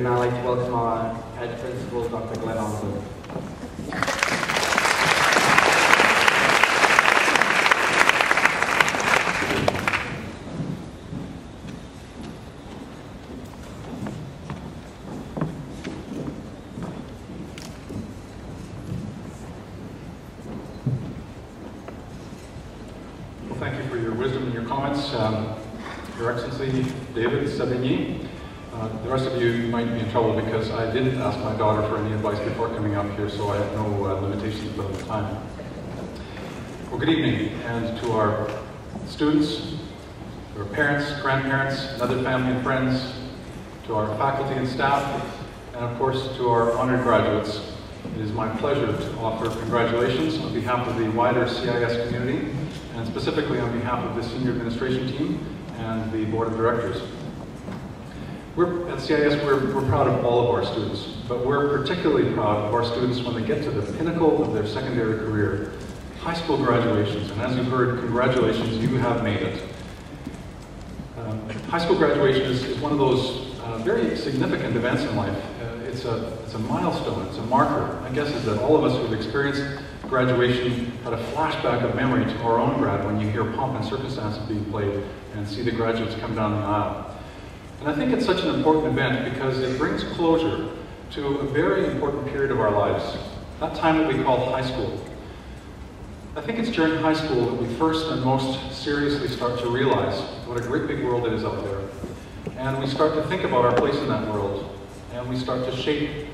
we'd now like to welcome our Head Principal, Dr. Odland. Well, thank you for your wisdom and your comments. Your Excellency, David Savigny. The rest of you might be in trouble because I didn't ask my daughter for any advice before coming up here, so I have no limitations on the time. Well, good evening, and to our students, to our parents, grandparents, and other family and friends, to our faculty and staff, and of course to our honored graduates. It is my pleasure to offer congratulations on behalf of the wider CIS community, and specifically on behalf of the senior administration team and the board of directors. At CIS, we're proud of all of our students, but we're particularly proud of our students when they get to the pinnacle of their secondary career, high school graduations. And as you've heard, congratulations, you have made it. High school graduation is one of those very significant events in life. It's a milestone, it's a marker. My guess is that all of us who've experienced graduation had a flashback of memory to our own grad when you hear Pomp and Circumstance being played and see the graduates come down the aisle. And I think it's such an important event because it brings closure to a very important period of our lives, that time that we call high school. I think it's during high school that we first and most seriously start to realize what a great big world it is out there. And we start to think about our place in that world, and we start to shape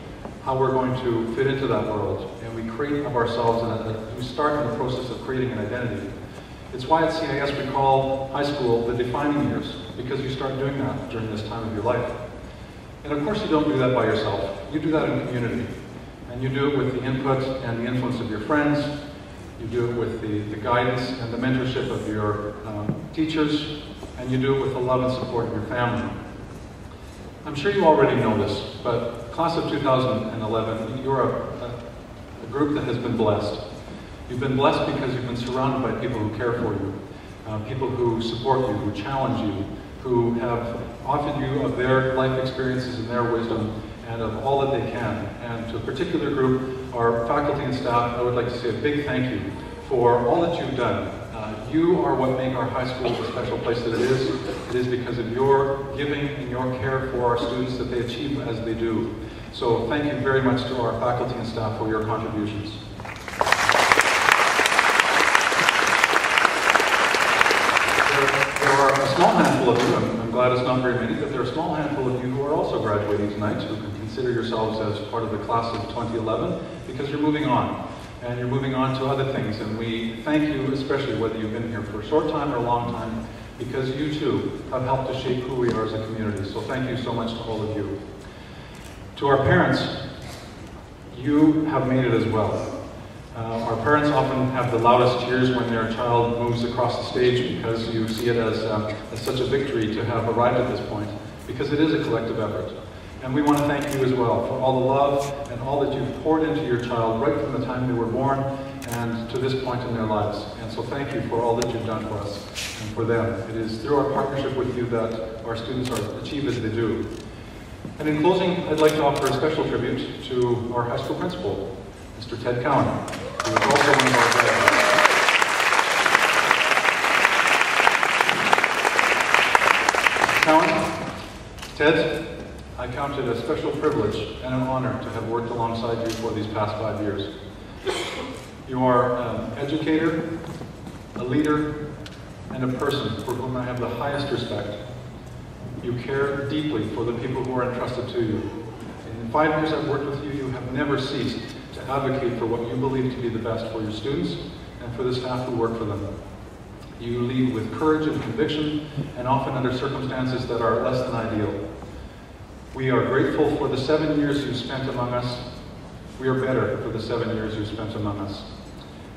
how we're going to fit into that world, and we create of ourselves, and we start in the process of creating an identity. It's why at CIS we call high school the defining years, because you start doing that during this time of your life. And of course you don't do that by yourself. You do that in community. And you do it with the input and the influence of your friends. You do it with the guidance and the mentorship of your teachers. And you do it with the love and support of your family. I'm sure you already know this, but class of 2011, you're a group that has been blessed. You've been blessed because you've been surrounded by people who care for you, people who support you, who challenge you, who have offered you of their life experiences and their wisdom and of all that they can. And to a particular group, our faculty and staff, I would like to say a big thank you for all that you've done. You are what make our high school the special place that it is. It is because of your giving and your care for our students that they achieve as they do. So thank you very much to our faculty and staff for your contributions. There are a small handful of you, I'm glad it's not very many, but there are a small handful of you who are also graduating tonight who can consider yourselves as part of the class of 2011 because you're moving on. And you're moving on to other things, and we thank you, especially whether you've been here for a short time or a long time, because you too have helped to shape who we are as a community. So thank you so much to all of you. To our parents, you have made it as well. Our parents often have the loudest cheers when their child moves across the stage because you see it as such a victory to have arrived at this point, because it is a collective effort. And we want to thank you as well for all the love and all that you've poured into your child right from the time they were born and to this point in their lives. And so thank you for all that you've done for us and for them. It is through our partnership with you that our students are achieved as they do. And in closing, I'd like to offer a special tribute to our high school principal, Mr. Ted Cowan, who is also one of our graduates. Mr. Cowan, Ted, I count it a special privilege and an honor to have worked alongside you for these past 5 years. You are an educator, a leader, and a person for whom I have the highest respect. You care deeply for the people who are entrusted to you. In 5 years I've worked with you, you have never ceased to advocate for what you believe to be the best for your students and for the staff who work for them. You lead with courage and conviction, and often under circumstances that are less than ideal. We are grateful for the 7 years you've spent among us. We are better for the 7 years you've spent among us.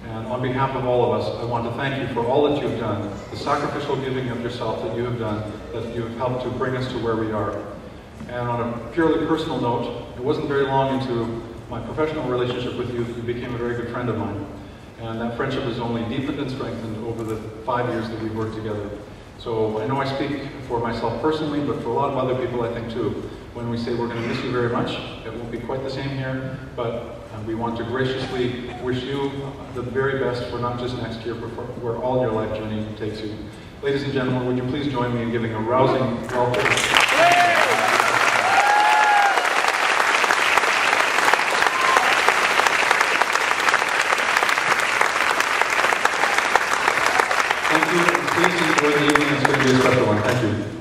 And on behalf of all of us, I want to thank you for all that you've done, the sacrificial giving of yourself that you have done, that you have helped to bring us to where we are. And on a purely personal note, it wasn't very long into my professional relationship with you that you became a very good friend of mine. And that friendship has only deepened and strengthened over the 5 years that we've worked together. So I know I speak for myself personally, but for a lot of other people I think too, when we say we're going to miss you very much. It won't be quite the same here, but we want to graciously wish you the very best for not just next year, but for where all your life journey takes you. Ladies and gentlemen, would you please join me in giving a rousing welcome? Thank you. Please enjoy the evening. It's going to be a special one. Thank you.